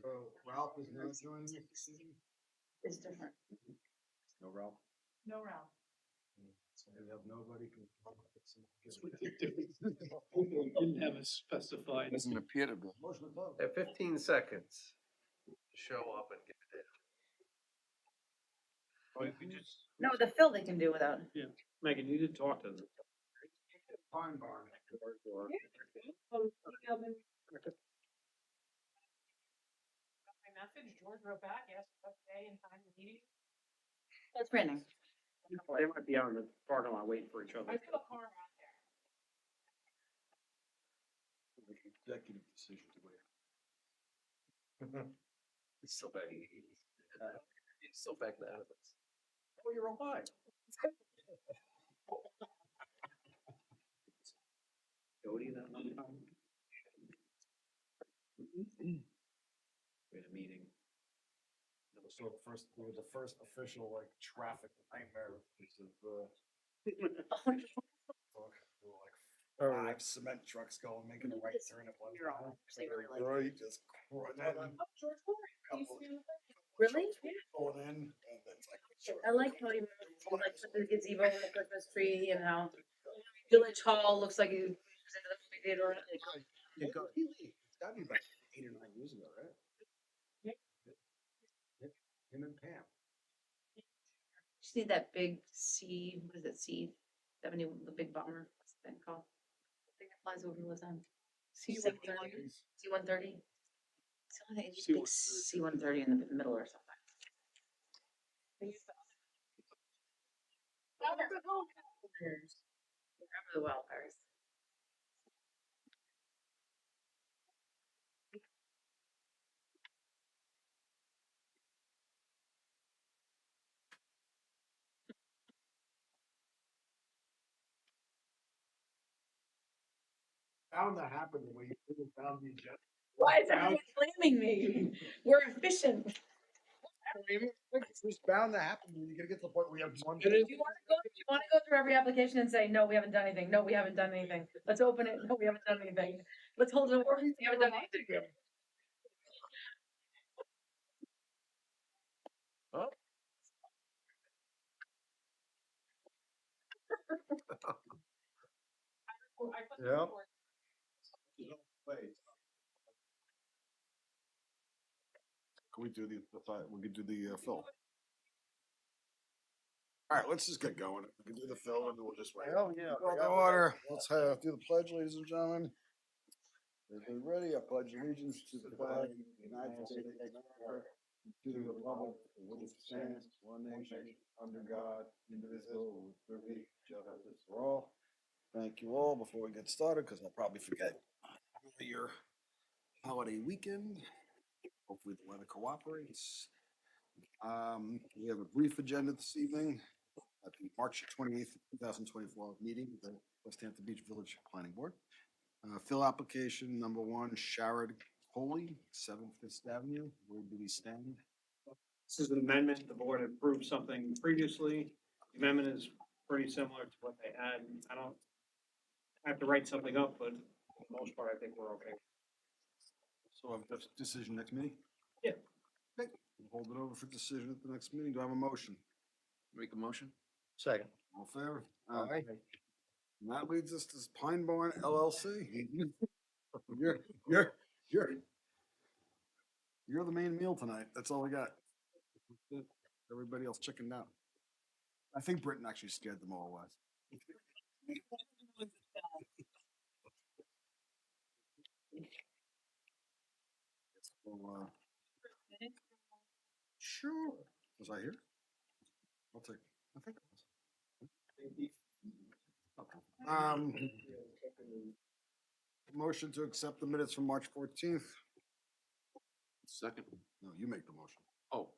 So Ralph is not joining us. It's different. No Ralph. No Ralph. So we have nobody. Didn't have a specified. Doesn't appear to be. Motion to vote. At 15 seconds to show up and get it Or if you just, No, the fill they can do without. Megan, you did talk to them. Pine Barn. My message, George wrote back, asked what day and time the meeting. That's branding. They might be out in the parking lot waiting for each other. I feel a car out there. Executive decision to wait. He's still back. He's still back now. Oh, you're alive. Jody, that one time. We had a meeting. So we were the first official like traffic nightmare piece of like 5 cement trucks going, making a right turn at one You're time. all actually really like Right, just crawling in, Oh, George Corey. He's still- Really? going in, and it's like. I like how you like put the gazebo and the Christmas tree and how Village Hall looks like it was into the movie theater. You go, it's gotta be about 8 or 9 years ago, right? Him and Pam. Just need that big C, what is it, C-70, the big bomber, what's the thing called? The thing that flies over the sun. C-130, C-130. It's the only thing, it's big C-130 in the middle or something. Wherever the wildfires. Bound to happen the way you found the agenda. Why is everyone blaming me? We're efficient. It's bound to happen when you get to the point where you have one. Do you wanna go through every application and say, no, we haven't done anything, no, we haven't done anything, let's open it, no, we haven't done anything, let's hold it over, we haven't done anything. Oh. I put the Yeah. report. Can we do we could do the fill? All right, let's just get going. We can do the fill and then we'll just wait. Oh, yeah. Call to order. Let's do the pledge, ladies and gentlemen. Everybody ready? I pledge allegiance to the flag of the United States of America, to the republic for which it stands, one nation, under God, indivisible, with liberty, and justice for all. Thank you all. Before we get started, because I'll probably forget your holiday weekend. Hopefully the weather cooperates. We have a brief agenda this evening at the March 28th, 2024 meeting of the Westhampton Beach Village Planning Board. Fill application number 1, Sharad Coley, 7 Fifth Avenue. Where do we stand? This is an amendment. The board had approved something previously. The amendment is pretty similar to what they had. I have to write something up, but for the most part, I think we're okay. So have this decision next meeting? Yeah. Okay, we'll hold it over for decision at the next meeting. Do I have a motion? Make a motion? Second. All in favor? Aye. And that leads us to Pine Barn LLC. You're the main meal tonight. That's all we got. Everybody else chickened out. I think Britain actually scared them all away. Well, sure. Was I here? I'll take. I think it was. Okay. Motion to accept the minutes from March 14th. Second. No, you make the motion. Oh,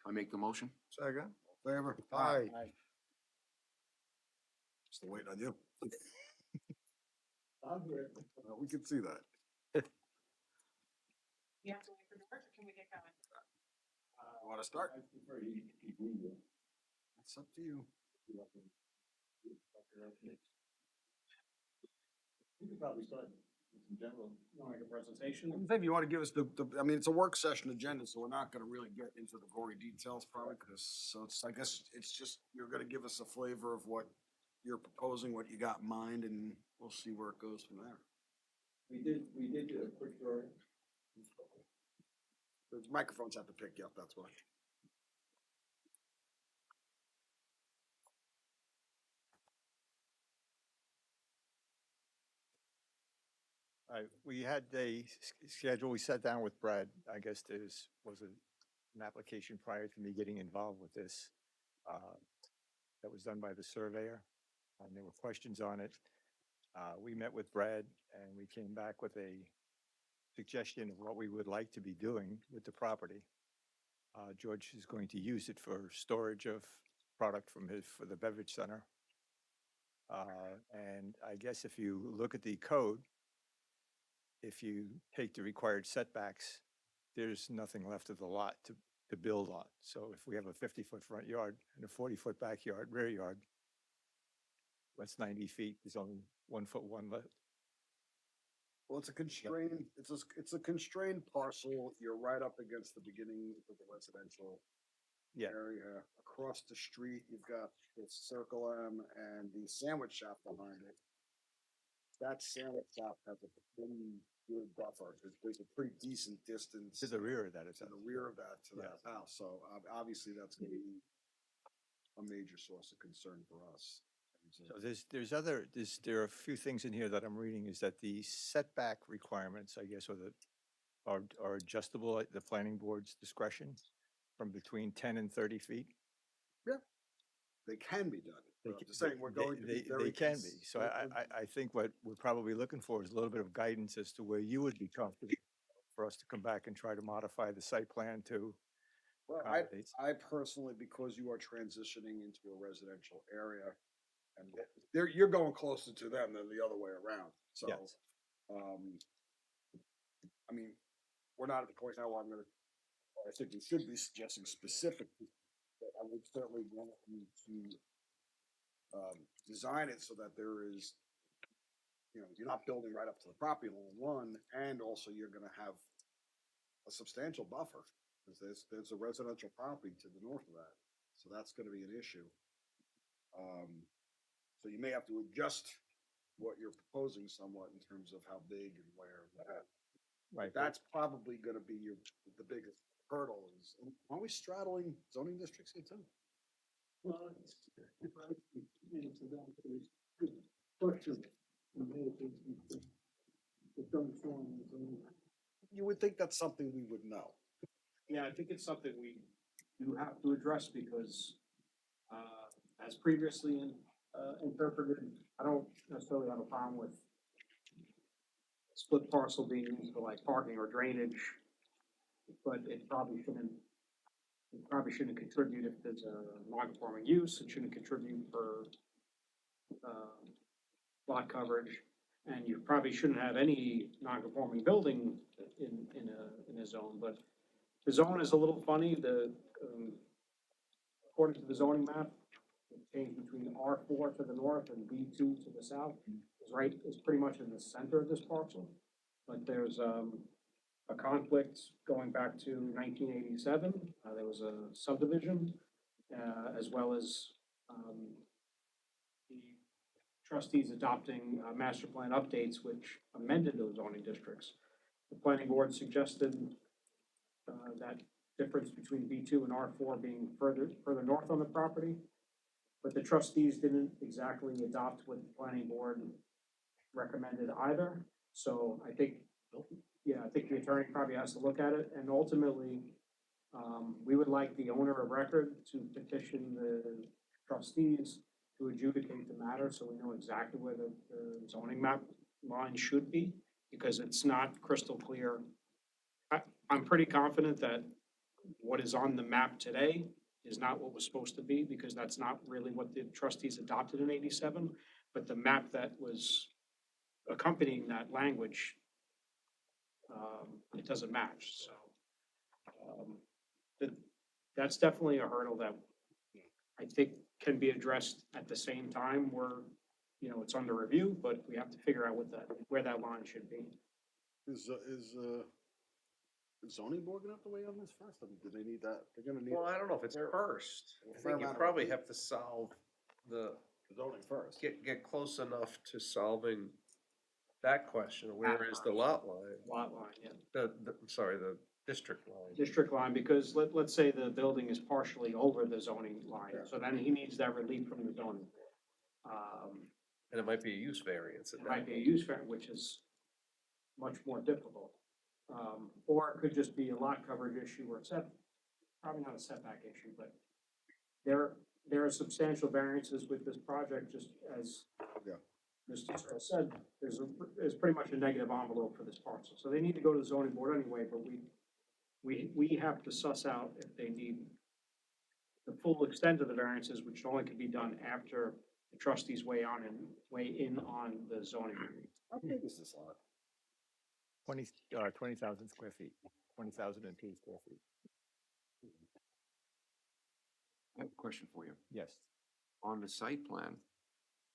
I make the motion? Second. Favor? Aye. Still waiting on you. Well, we can see that. You have to wait for George, or can we get going? Want to start? It's up to you. You could probably start in general. Like a presentation. Maybe you want to give us I mean, it's a work session agenda, so we're not gonna really get into the gory details probably, so I guess it's just, you're gonna give us a flavor of what you're proposing, what you got in mind, and we'll see where it goes from there. We did do a quick drawing. The microphones have to pick you up, that's why. We had a schedule, we sat down with Brad, I guess an application prior to me getting involved with this. That was done by the surveyor, and there were questions on it. We met with Brad and we came back with a suggestion of what we would like to be doing with the property. George is going to use it for storage of product for the beverage center. And I guess if you look at the code, if you take the required setbacks, there's nothing left of the lot to build on. So if we have a 50-foot front yard and a 40-foot backyard, rear yard, that's 90 feet, there's only 1 foot one left. Well, it's a constrained, it's a constrained parcel. You're right up against the beginning of the residential Yeah. area. Across the street, you've got the Circle M and the sandwich shop behind it. That sandwich shop has a pretty good buffer. There's a pretty decent distance To the rear of that, it's to the rear of that, to that Yeah. house. So obviously that's gonna be a major source of concern for us. So there are a few things in here that I'm reading, is that the setback requirements, I guess, are adjustable at the planning board's discretion from between 10 and 30 feet. They can be done. They I'm ca- just saying, we're going to be very. They can be. So I think what we're probably looking for is a little bit of guidance as to where you would be comfortable for us to come back and try to modify the site plan to Well, accommodate. I personally, because you are transitioning into a residential area, and you're going closer to them than the other way around, so. Yes. I mean, we're not at the point now where I think we should be suggesting specific, but I would certainly want you to design it so that there is, you're not building right up to the property line, one, and also you're gonna have a substantial buffer, because there's a residential property to the north of that, so that's gonna be an issue. So you may have to adjust what you're proposing somewhat in terms of how big and where. Right. That's probably gonna be the biggest hurdle is, aren't we straddling zoning districts here too? Well, it's into that, there's good question. You would think that's something we would know. Yeah, I think it's something we do have to address because, as previously interpreted, I don't necessarily have a problem with split parcel being used for like parking or drainage, but it probably shouldn't contribute if there's a non-conforming use. It shouldn't contribute for lot coverage, and you probably shouldn't have any non-conforming building in a zone. But the zone is a little funny. According to the zoning map, the change between R4 to the north and B2 to the south is pretty much in the center of this parcel. But there's a conflict going back to 1987. There was a subdivision, as well as the trustees adopting master plan updates, which amended those zoning districts. The planning board suggested that difference between B2 and R4 being further north on the property, but the trustees didn't exactly adopt what the planning board recommended either. So I think the attorney probably has to look at it, and ultimately, we would like the owner of record to petition the trustees to adjudicate the matter, so we know exactly where the zoning map line should be, because it's not crystal clear. I'm pretty confident that what is on the map today is not what was supposed to be, because that's not really what the trustees adopted in 87, but the map that was accompanying that language, it doesn't match, so. That's definitely a hurdle that I think can be addressed at the same time we're you know, it's under review, but we have to figure out where that line should be. Is zoning board gonna have to weigh on this first? I mean, do they need that? They're gonna need Well, I don't know if it's Fair- first. I fair think you amount of probably review. have to solve the, zoning first. get close enough to solving that question, where is the lot line? Lot line, yeah. I'm sorry, the district line. District line, because let's say the building is partially over the zoning line, so then he needs that relief from the zoning. And it might be a use variance. at It that might be a point. use variance, which is much more difficult. Or it could just be a lot coverage issue or probably not a setback issue, but there are substantial variances with this project, just as Yeah. Mr. Searle said, there's pretty much a negative envelope for this parcel. So they need to go to the zoning board anyway, but we have to suss out if they need the full extent of the variances, which only can be done after the trustees weigh in on the zoning. How big is this lot? 20,000 square feet, 20,002 square feet. I have a question for you. Yes. On the site plan,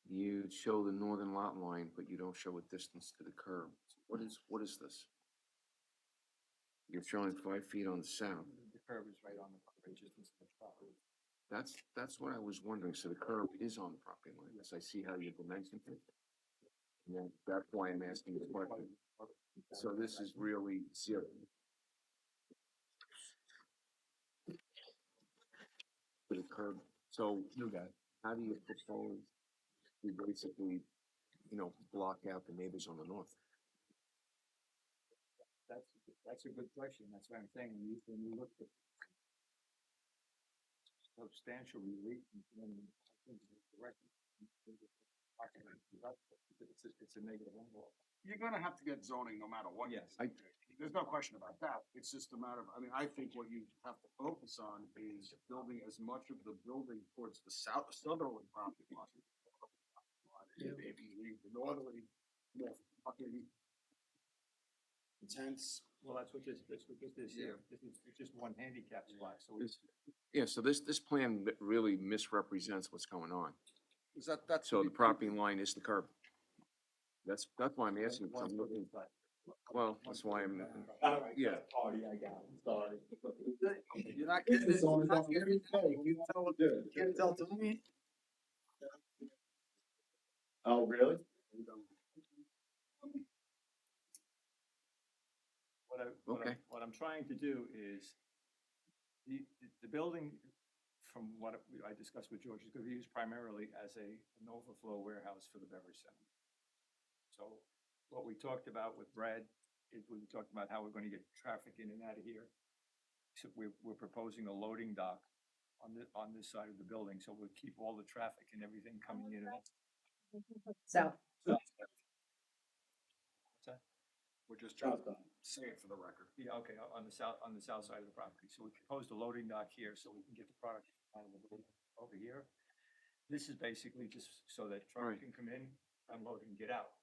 you show the northern lot line, but you don't show a distance to the curb. What is this? You're showing 5 feet on the south. The curb is right on the property, just as much property. That's what I was wondering. So the curb is on the property line. Yes, I see how you dimensioned it. And that's why I'm asking the question. So this is really zero. To the curb. So how do you propose to basically, block out the neighbors on the north? That's a good question. That's what I'm saying. When you look at substantial relief, then I think it's correct. It's a negative envelope. You're gonna have to get zoning no matter what. Yes. There's no question about that. It's just a matter of, I mean, I think what you have to focus on is building as much of the building towards the southerly property line. Maybe leave the northerly, more fucking intense. Well, that's what this here. It's just one handicap spot, so So this plan really misrepresents what's going on. Is that's. So the property line is the curb. That's why I'm asking. 'Cause I'm looking- Well, that's why I'm, yeah. Party I got, I'm sorry. You're not getting it. You're not getting it. You can't tell to me. Oh, really? Okay. What I'm trying to do is, the building, from what I discussed with George, is gonna be used primarily as an overflow warehouse for the beverage center. So what we talked about with Brad is we talked about how we're gonna get traffic in and out of here. So we're proposing a loading dock on this side of the building, so we'll keep all the traffic and everything coming in and out. So, What's that? We're just trying to say it for the record. Yeah, okay, on the south side of the property. So we proposed a loading dock here so we can get the product out of the building over here. This is basically just so that truck Right. can come in, unload and get out.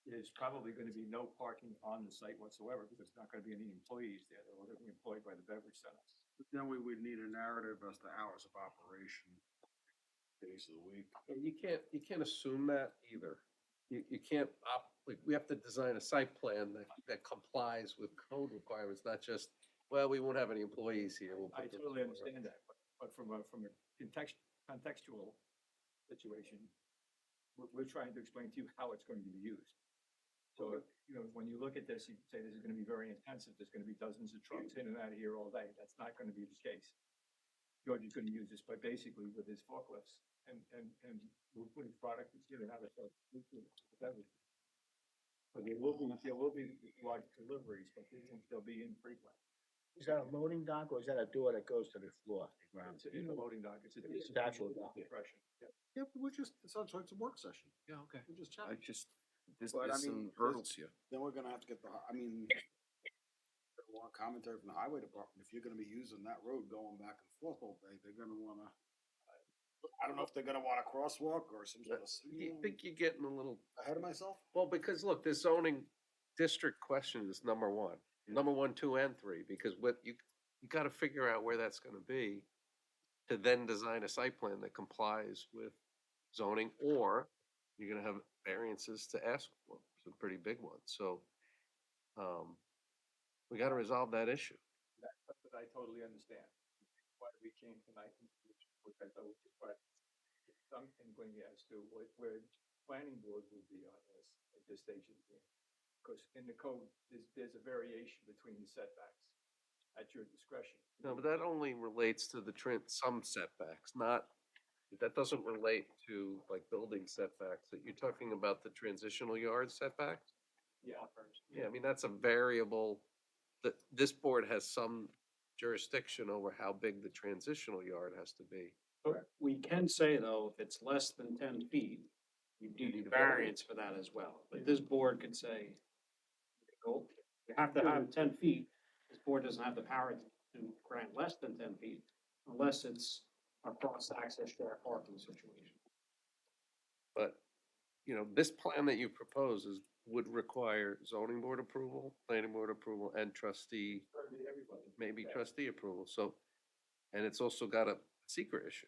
There's probably gonna be no parking on the site whatsoever because there's not gonna be any employees there. They're all gonna be employed by the beverage center. But then we would need a narrative as to hours of operation, days of the week. And you can't assume that either. You can't like, we have to design a site plan that complies with code requirements, not just, well, we won't have any employees here. We'll I put them totally somewhere understand that, but from a contextual situation, we're trying to explain to you how it's going to be used. So, when you look at this, you say this is gonna be very intensive, there's gonna be dozens of trucks in and out of here all day, that's not gonna be the case. George is gonna use this, but basically with his forklifts, and we're putting product, it's gonna have a beverage. But there will be large deliveries, but they'll be infrequent. Is that a loading dock or is that a door that goes to the floor? It's a loading dock, it's It's actual dock. compression. Yeah, but we're just, it's a work session. Yeah, okay. We're just I chatting. just, there's But, I mean, some hurdles here. Then we're gonna have to get I mean, want commentary from the highway department. If you're gonna be using that road going back and forth all day, they're gonna wanna, I don't know if they're gonna want a crosswalk or some sort of I signal. think you're getting a little, Ahead of myself? well, because look, the zoning district question is number 1, 2, and 3, because what you gotta figure out where that's gonna be to then design a site plan that complies with zoning, or you're gonna have variances to ask for, some pretty big ones, so, we gotta resolve that issue. That's what I totally understand. Why we came tonight, which I thought was quite some inkling as to where planning board will be on this at this stage of the game. Because in the code, there's a variation between the setbacks at your discretion. No, but that only relates to the some setbacks, not, that doesn't relate to like building setbacks, that you're talking about the transitional yard setbacks? Yeah. Yeah, I mean, that's a variable, that this board has some jurisdiction over how big the transitional yard has to be. But we can say though, if it's less than 10 feet, you need a variance for that as well. But this board could say, "Nope, you have to have 10 feet. This board doesn't have the power to grant less than 10 feet unless it's a cross-access shared parking situation. But, you know, this plan that you propose would require zoning board approval, planning board approval, and trustee, maybe trustee approval, so, and it's also got a secret issue.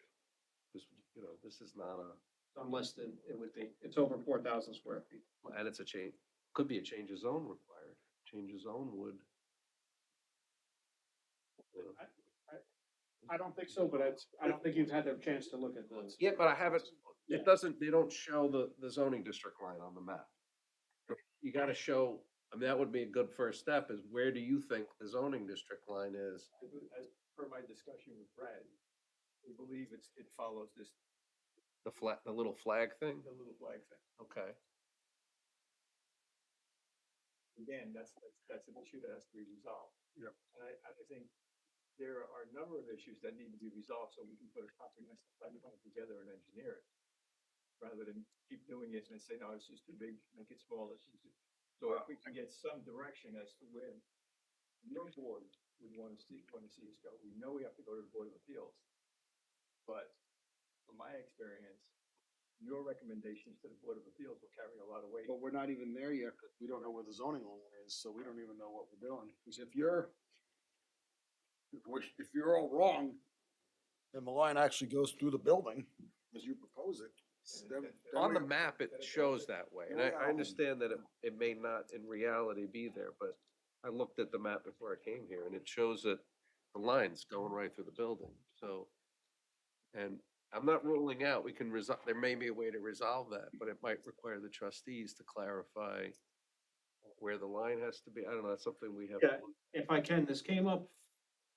This, you know, this is not a, Unless it would be, it's over 4,000 square feet. and it's a change, could be a change of zone required, change of zone would. You know. I don't think so, but I don't think you've had the chance to look at those. Yeah, but I haven't, it doesn't, they don't show the zoning district line on the map. You gotta show, I mean, that would be a good first step, is where do you think the zoning district line is? As per my discussion with Brad, we believe it follows this, The little flag thing? the little flag thing. Okay. Again, that's an issue that has to be resolved. Yep. And I think there are a number of issues that need to be resolved so we can put a comprehensive plan together and engineer it. Rather than keep doing it and say, no, it's just too big, make it smaller. So if we can get some direction as to where your board would want to see us go, we know we have to go to the Board of Appeals. But from my experience, your recommendations to the Board of Appeals will carry a lot of weight. But we're not even there yet, because we don't know where the zoning law is, so we don't even know what we're doing. Because if you're all wrong, and the line actually goes through the building, as you propose it. then On the we- map, it shows that way, and I understand that it may not in reality be there, but I looked at the map before I came here, and it shows that the line's going right through the building, so. And I'm not ruling out, we can there may be a way to resolve that, but it might require the trustees to clarify where the line has to be. I don't know, that's something we have. Yeah. If I can, this came up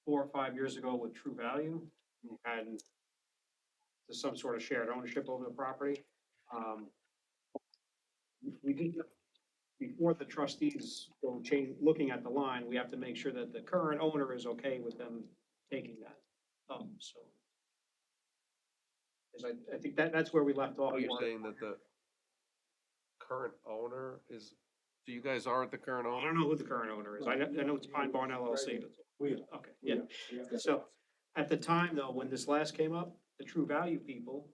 4 or 5 years ago with True Value, and there's some sort of shared ownership over the property. We did, before the trustees go looking at the line, we have to make sure that the current owner is okay with them taking that, so. 'Cause I think that's where we left off. Oh, you're saying that the current owner is, so you guys aren't the current I owner? don't know who the current owner is. I know it's Pine Barn LLC. Okay, yeah. So at the time though, when this last came up, the True Value people,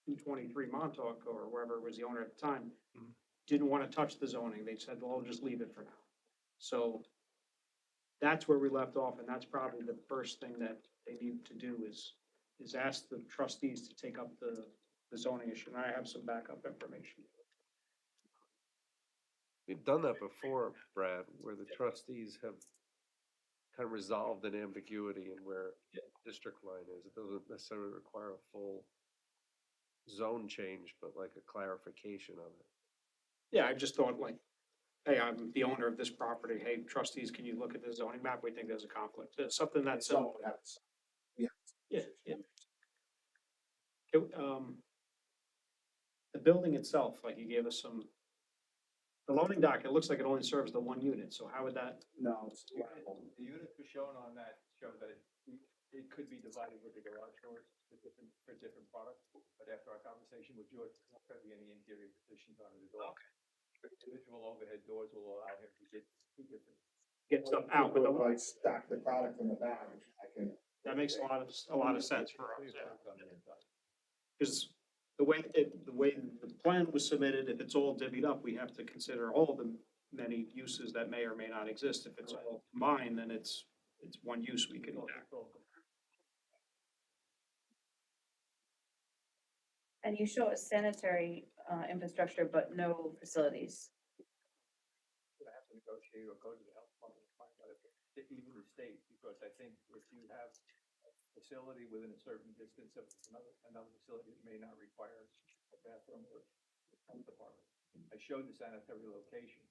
223 Montauk or wherever was the owner at the time, didn't want to touch the zoning. They said, well, just leave it for now. So that's where we left off, and that's probably the first thing that they need to do is ask the trustees to take up the zoning issue. And I have some backup information. We've done that before, Brad, where the trustees have kind of resolved an ambiguity in where district line is. It doesn't necessarily require a full zone change, but like a clarification of it. Yeah, I just thought like, hey, I'm the owner of this property. Hey, trustees, can you look at the zoning map? We think there's a conflict. It's something that's simple. Yeah, yeah. The building itself, like you gave us the loading dock, it looks like it only serves the one unit, so how would that? No, The units were shown on that show that it could be divided with the garage doors for different products. But after our conversation with George, there's not going to be any interior partitions on the door. Okay. Individual overhead doors will allow him to get two different. Get stuff out, but like stack the product in the back, I can. that makes a lot of sense for us, yeah. Because the way the plan was submitted, if it's all divvied up, we have to consider all the many uses that may or may not exist. If it's all combined, then it's one use we can enact. And you show a sanitary, infrastructure, but no facilities. Would I have to negotiate or go to the health department to find out if, even the state, because I think if you have a facility within a certain distance of another facility, it may not require a bathroom or health department. I showed the sanitary location.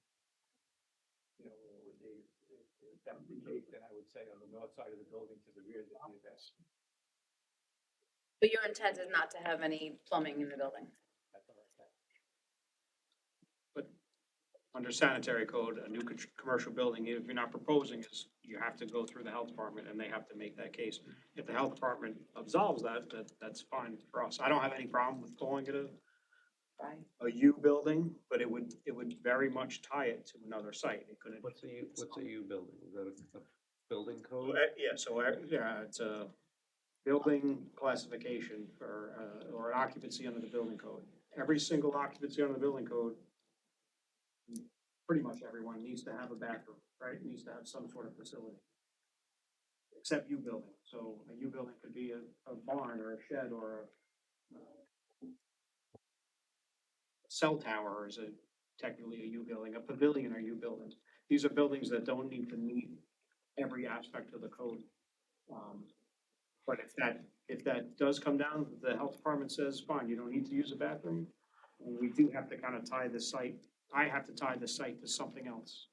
You know, where it would be, if that was the case, then I would say on the north side of the building to the rear, there'd be a bathroom. But your intent is not to have any plumbing in the building? That's all right. But under sanitary code, a new commercial building, if you're not proposing, is you have to go through the health department and they have to make that case. If the health department absolves that's fine for us. I don't have any problem with calling it Right. a U building, but it would very much tie it to another site. It couldn't. What's a U building? Is that a building code? Yeah, so, yeah, it's a building classification or an occupancy under the building code. Every single occupancy under the building code, pretty much everyone needs to have a bathroom, right? Needs to have some sort of facility. Except U building. So a U building could be a barn or a shed or a cell tower is technically a U building, a pavilion or U buildings. These are buildings that don't need to meet every aspect of the code. But if that does come down, the health department says, fine, you don't need to use a bathroom. We do have to kind of tie the site, I have to tie the site to something else.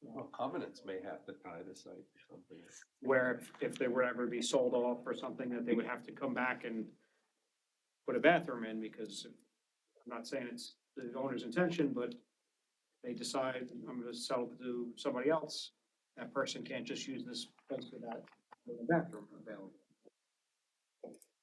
Well, covenants may have to tie the site to something. Where if they were ever be sold off or something, that they would have to come back and put a bathroom in, because I'm not saying it's the owner's intention, but they decide, I'm gonna sell it to somebody else, that person can't just use this place for that, for the bathroom available.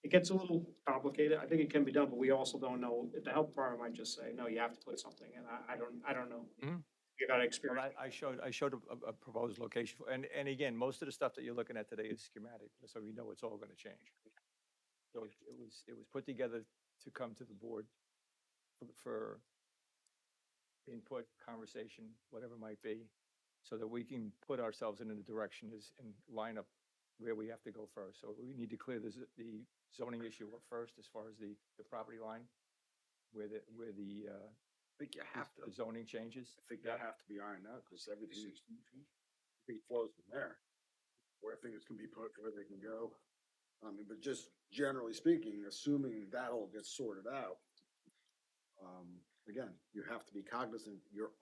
It gets a little complicated. I think it can be done, but we also don't know, if the health department might just say, no, you have to put something in. I don't know. Mhm. You gotta Well, experience. I showed a proposed location, and again, most of the stuff that you're looking at today is schematic, so we know it's all gonna change. So it was put together to come to the board for input, conversation, whatever it might be, so that we can put ourselves in a direction and line up where we have to go first. So we need to clear the zoning issue up first, as far as the property line, where the I think you have to. the zoning changes. I think that have to be ironed out, because everything flows from there. Where things can be put, where they can go. I mean, but just generally speaking, assuming that all gets sorted out. Again, you have to be cognizant, you're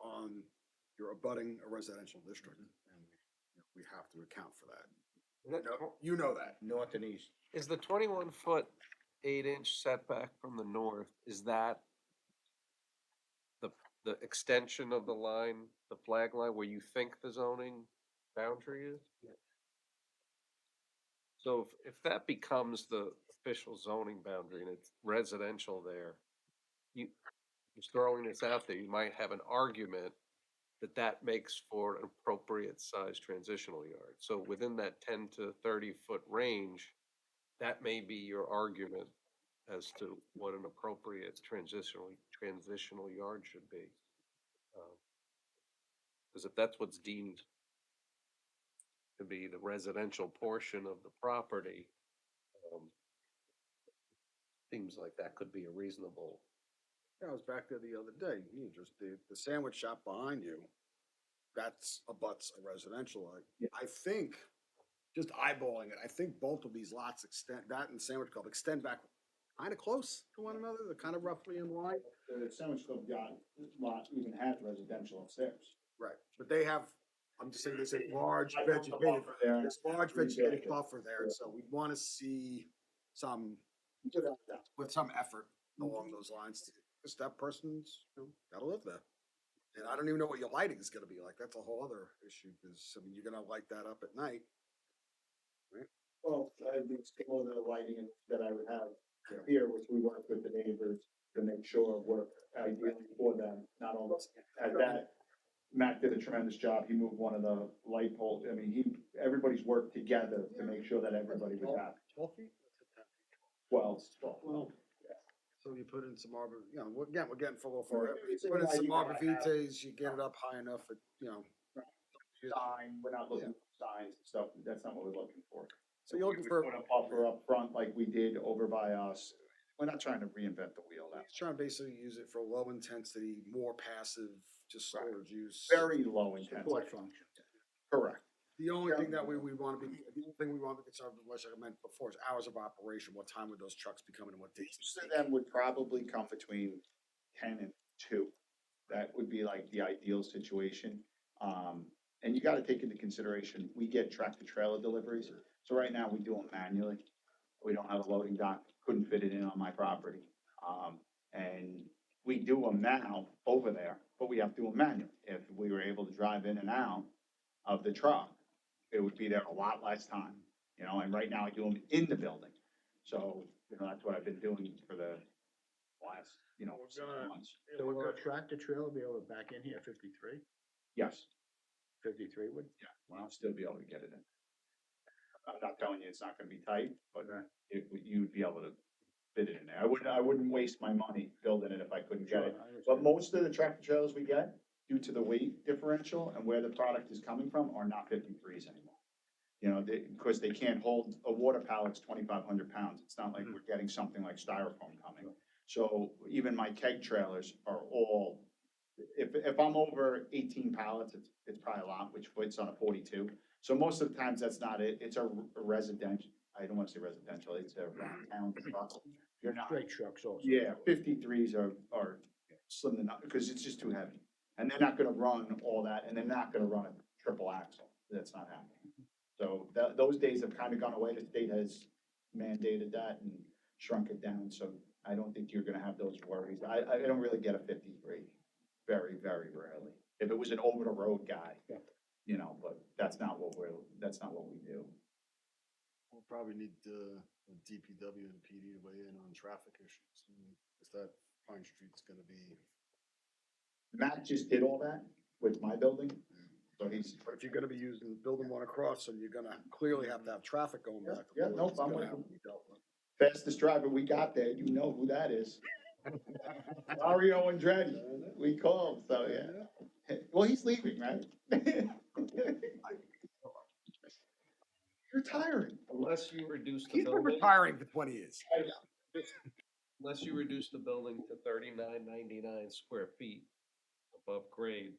abutting a residential district, and we have to account for that. You know that. North and east. Is the 21-foot 8-inch setback from the north, is that the extension of the line, the flag line, where you think the zoning boundary is? So if that becomes the official zoning boundary and it's residential there, just throwing this out there, you might have an argument that makes for an appropriate size transitional yard. So within that 10 to 30-foot range, that may be your argument as to what an appropriate transitional yard should be. Because if that's what's deemed to be the residential portion of the property, seems like that could be a reasonable. Yeah, I was back there the other day, you just, the sandwich shop behind you, that's abuts a residential. I think, just eyeballing it, I think both of these lots extend, that and Sandwich Club extend back kind of close to one another, they're kind of roughly in line. The Sandwich Club lot even had residential upstairs. Right, but they have, I'm just saying, there's a large I know the vegetated, buffer there. there's large Agree vegetated with buffer there, and so we want to see some, Yeah. with some effort along those lines, because that person's, gotta live there. And I don't even know what your lighting is gonna be like, that's a whole other issue, because, I mean, you're gonna light that up at night. Well, I think some of the lighting that I would have here, which we work with the neighbors to make sure work ideally for them, not only at that. Matt did a tremendous job. He moved one of the light poles. I mean, everybody's worked together to make sure that everybody was happy. 12 feet? Well, Well, so you put in some arbor, we're getting for a little Or far. You everything put in like some you arbor gotta have- vitaes, you get it up high enough, sign, we're not looking for signs and stuff. That's not what we're looking for. So you're looking We for, Put a buffer up front like we did over by us. We're not trying to reinvent the wheel. He's trying to basically use it for low intensity, more passive, just Right. storage use. Very low intensity. Support function. Correct. The only thing that we want to be, the only thing we want to be concerned with, like I meant before, is hours of operation. What time would those trucks be coming and what days? Most of them would probably come between 10 and 2. That would be like the ideal situation. And you gotta take into consideration, we get tractor trailer deliveries. So right now we do them manually. We don't have a loading dock, couldn't fit it in on my property. And we do them now over there, but we have to do them manually. If we were able to drive in and out of the truck, it would be there a lot less time, you know, and right now I do them in the building. So, you know, that's what I've been doing for the last, you know, 6 months. So will a tractor trailer be able to back in here 53? Yes, 53 would? yeah, well, I'll still be able to get it in. I'm not telling you it's not gonna be tight, but you'd be able to fit it in there. I wouldn't waste my money building it if I couldn't get it. But most of the tractor trailers we get, due to the weight differential and where the product is coming from, are not 53s anymore. You know, because they can't hold, a water pallet's 2,500 pounds. It's not like we're getting something like styrofoam coming. So even my keg trailers are all, if I'm over 18 pallets, it's probably a lot, which fits on a 42. So most of the times that's not it. It's a residential, I don't want to say residential, it's a round town truck. You're not, Straight trucks also. yeah, 53s are slim enough because it's just too heavy. And they're not gonna run all that, and they're not gonna run a triple axle. That's not happening. So those days have kind of gone away. The state has mandated that and shrunk it down, so I don't think you're gonna have those worries. I don't really get a 53, very, very rarely. If it was an over the road guy, you know, but that's not what we do. We'll probably need the DPW and PD to weigh in on traffic issues. Is that Pine Street's gonna be? Matt just did all that with my building, so he's. But if you're gonna be using building one across, and you're gonna clearly have to have traffic going back. and Yeah, forth, no, it's I'm gonna with have you. to be dealt with. Fastest driver we got there, you know who that is. Mario Andretti, we called, so yeah. Well, he's leaving, right? Retiring. Unless you reduce the He's been building, retiring for 20 years. unless you reduce the building to 3999 square feet above grade,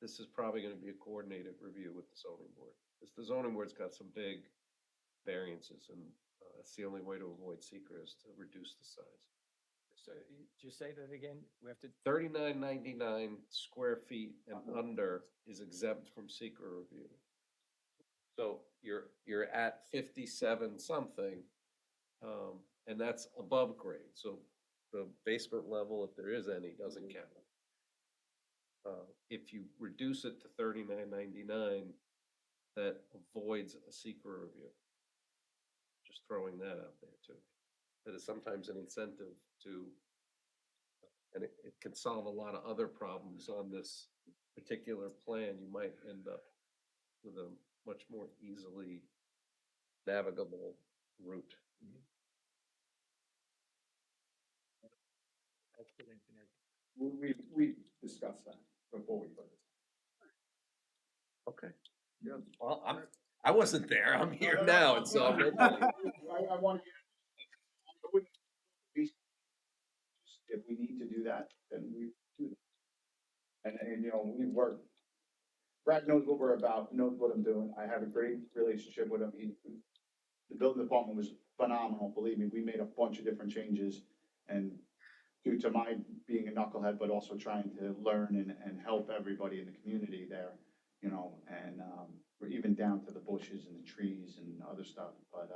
this is probably gonna be a coordinated review with the zoning board. Because the zoning board's got some big variances, and it's the only way to avoid seeker is to reduce the size. So just say that again, we have to. 3999 square feet and under is exempt from seeker review. So you're at 57 something, and that's above grade, so the basement level, if there is any, doesn't count. If you reduce it to 3999, that avoids a seeker review. Just throwing that out there too. That is sometimes an incentive to, and it can solve a lot of other problems on this particular plan. You might end up with a much more easily navigable route. We discussed that before we put this. Okay. Yeah. Well, I wasn't there. I'm here now, and so I'm I want to. If we need to do that, then we do that. And you know, we work. Brad knows what we're about, knows what I'm doing. I have a great relationship with him. The building department was phenomenal, believe me. We made a bunch of different changes, and due to my being a knucklehead, but also trying to learn and help everybody in the community there, you know, and we're even down to the bushes and the trees and other stuff, but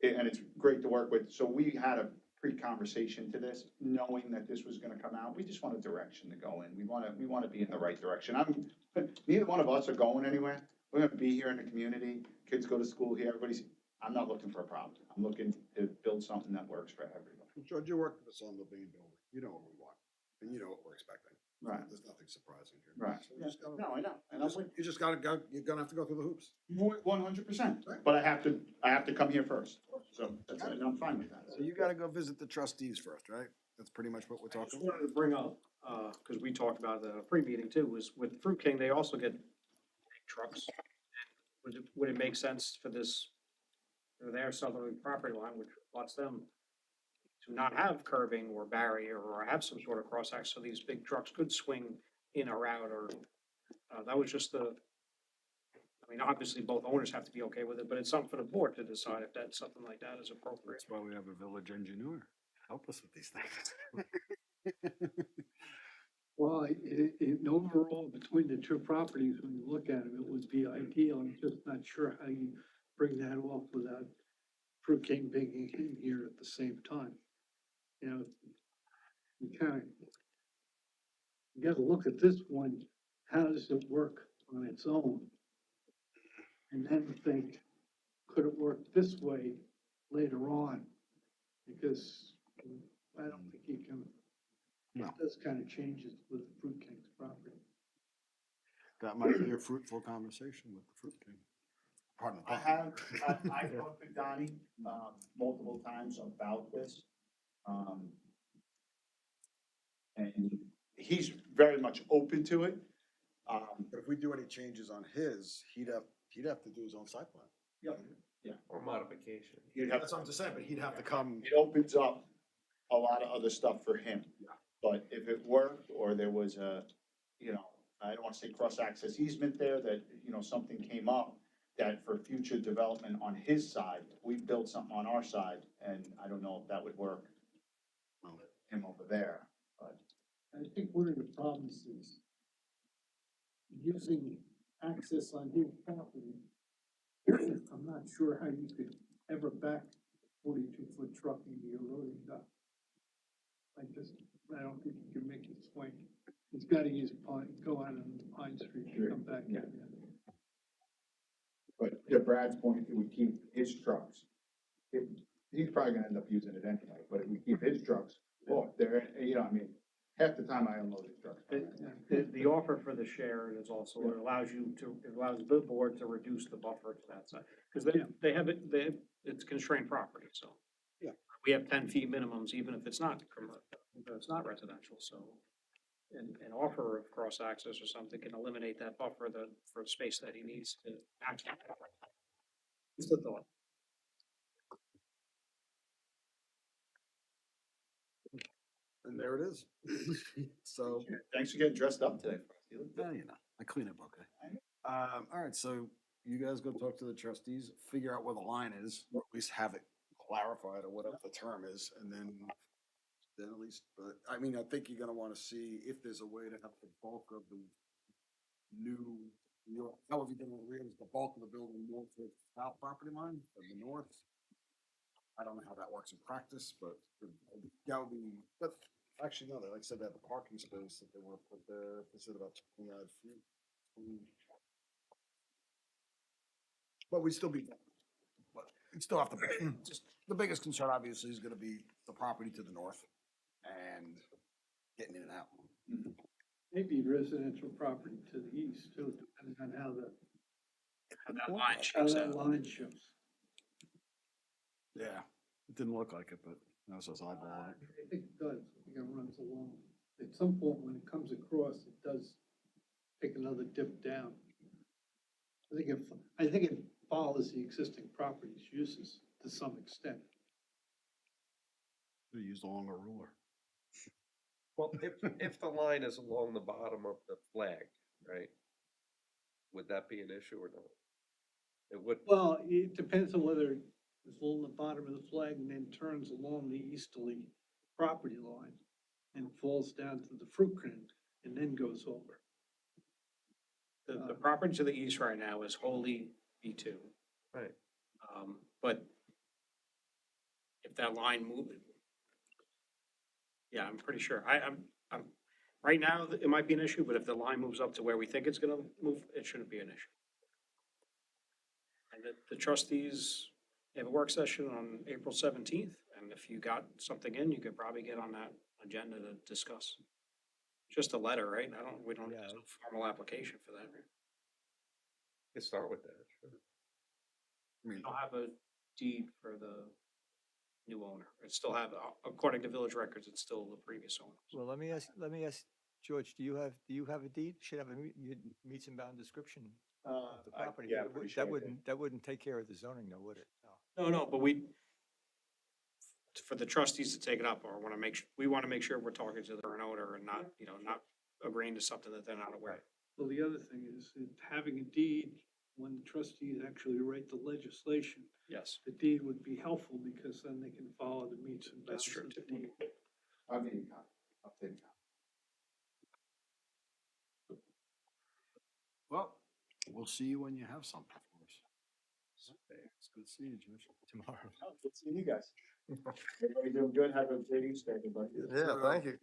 and it's great to work with. So we had a pre-conversation to this, knowing that this was gonna come out. We just want a direction to go in. We wanna be in the right direction. Neither one of us are going anywhere. We're gonna be here in the community. Kids go to school here. I'm not looking for a problem. I'm looking to build something that works for everybody. George, you worked with us on the main building. You know what we want, and you know what we're expecting. Right. There's nothing surprising here. Right. So you just gotta- No, I know. And I'm with You just gotta go, you're gonna have to go through the hoops. 100%, but I have to come here first. So that's, and I'm fine with that. So you gotta go visit the trustees first, right? That's pretty much what we're I just talking about. wanted to bring up, because we talked about the pre-meeting too, was with Fruit King, they also get big trucks. Would it make sense for this, for their southerly property line, which lots them, to not have curbing or barrier or have some sort of cross access, so these big trucks could swing in or out, or, that was just the, I mean, obviously both owners have to be okay with it, but it's something for the board to decide if that, something like that is appropriate. That's why we have a village engineer. Help us with these things. Well, overall, between the two properties, when you look at them, it would be ideal. I'm just not sure how you bring that off without Fruit King being in here at the same time. You know, you gotta look at this one, how does it work on its own? And then think, could it work this way later on? Because I don't think you can, No. those kind of changes with Fruit King's property. That might be a fruitful conversation with the Fruit King. Pardon the I pun. have, I talked with Donnie, multiple times about this. And he's very much open to it. But if we do any changes on his, he'd have to do his own site plan. Or modification. You'd have, That's what I'm just saying, but he'd have to come. it opens up a lot of other stuff for him. Yeah. But if it worked, or there was a, I don't wanna say cross-access easement there, that, something came up, that for future development on his side, we built something on our side, and I don't know if that would work. Him over there, but. I think one of the problems is using access on his property. I'm not sure how you could ever back 42-foot truck into your loading dock. I don't think you can make it swing. It's gotta use go out on Pine Street and come back in. But to Brad's point, it would keep his trucks. He's probably gonna end up using it anyway, but it would keep his trucks, they're, half the time I unload his trucks. The offer for the share is also, it allows the board to reduce the buffer to that side, because it's constrained property, so. Yeah. We have 10 feet minimums, even if it's not residential, so. An offer of cross access or something can eliminate that buffer for space that he needs to access. Just a thought. And there it is. So, Thanks for getting dressed up today. I clean up okay. All right, so you guys go talk to the trustees, figure out where the line is, or at least have it clarified or whatever the term is, and then at least, but I mean, I think you're gonna wanna see if there's a way to have the bulk of the new, however you're gonna arrange the bulk of the building more to the south property line than the north. I don't know how that works in practice, but that would be, but actually, no, like I said, they have a parking space that they wanna put there, they said about 20 odd feet. But we'd still be, but you'd still have to, just, the biggest concern obviously is gonna be the property to the north and getting in and out. Maybe residential property to the east too, depending on how That line how shakes that out. line shifts. Yeah, it didn't look like it, but that was just eyeballing it. I think it does, I think it runs along. At some point, when it comes across, it does take another dip down. I think it follows the existing property's uses to some extent. They used a longer ruler. Well, if the line is along the bottom of the flag, right? Would that be an issue or not? It would. Well, it depends on whether it's along the bottom of the flag and then turns along the easterly property line and falls down to the fruit crane and then goes over. The property to the east right now is wholly B2. Right. But if that line moved, yeah, I'm pretty sure. I'm, right now, it might be an issue, but if the line moves up to where we think it's gonna move, it shouldn't be an issue. And the trustees have a work session on April 17th, and if you got something in, you could probably get on that agenda to discuss. Just a letter, right? We don't have a formal application for that. Let's start with that, sure. We don't have a deed for the new owner. It still have, according to village records, it's still the previous owner. Well, let me ask, George, do you have a deed? Should have a meets and bound description of the property. yeah, I'm pretty sure I did. That wouldn't take care of the zoning though, would it? No. No, but for the trustees to take it up, or we wanna make sure we're talking to the current owner and not, not agreeing to something that they're not aware of. Well, the other thing is that having a deed, when the trustees actually write the legislation, Yes, the deed would be helpful because then they can follow the meets and that's bounds true. of the deed. I'll give you a copy. I'll take a copy. Well, we'll see you when you have something for us. Okay, it's good seeing you, Josh. Tomorrow. Good seeing you guys. Everybody doing good? Have a great Easter, everybody. Yeah, thank you.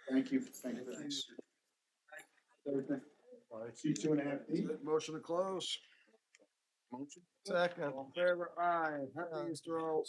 Thank you for that. Everything. See you 2.5 D. Motion to close. Motion. Second. All in favor, aye. Happy Easter all.